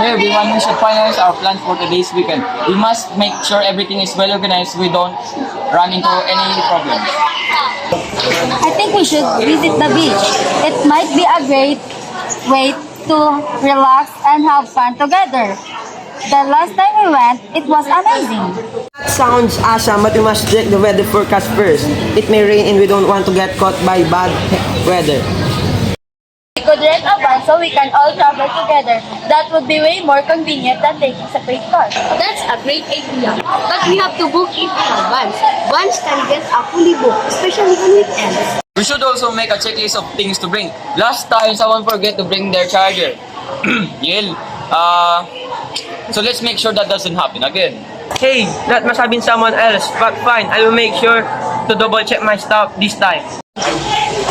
Hey everyone, we should finalize our plan for today's weekend. We must make sure everything is well organized. We don't run into any problems. I think we should visit the beach. It might be a great way to relax and have fun together. The last time we went, it was amazing. Sounds awesome, but we must check the weather forecast first. It may rain and we don't want to get caught by bad weather. We could rent a van so we can all travel together. That would be way more convenient than taking separate cars. That's a great idea. But we have to book it in advance. Vans can get fully booked, especially on weekends. We should also make a checklist of things to bring. Last time, someone forget to bring their charger. Yel. So let's make sure that doesn't happen again. Hey, that must have been someone else, but fine, I will make sure to double check my stuff this time.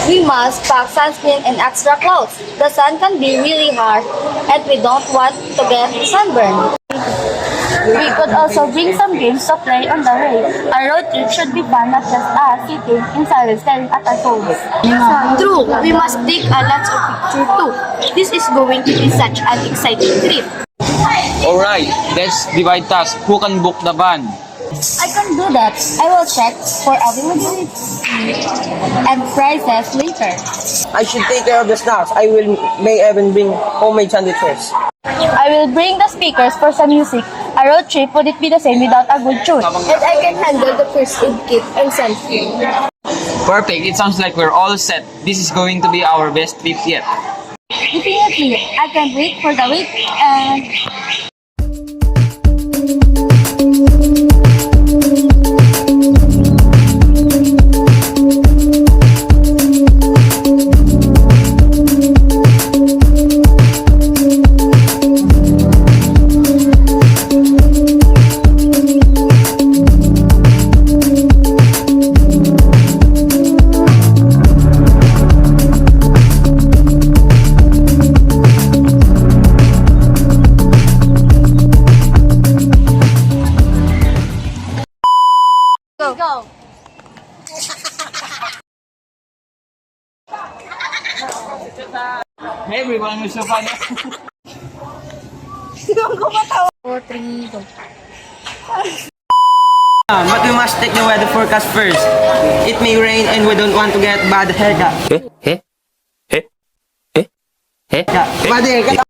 We must pack sunscreen and extra clothes. The sun can be really hard and we don't want to get sunburned. We could also bring some games to play on the way. A road trip should be fun, not just us sitting in silence staring at our phones. True, we must take a lot of pictures too. This is going to be such an exciting trip. Alright, let's divide tasks. Who can book the van? I can do that. I will check for availability and prices later. I should take care of the snacks. May even bring homemade sandwiches. I will bring the speakers for some music. A road trip wouldn't be the same without a good tune. And I can handle the first aid kit and sunscreen. Perfect, it sounds like we're all set. This is going to be our best trip yet. Definitely, I can't wait for the week and go. Hey everyone, we're so fun. 4, 3, go. But we must check the weather forecast first. It may rain and we don't want to get bad haircut. Bad haircut.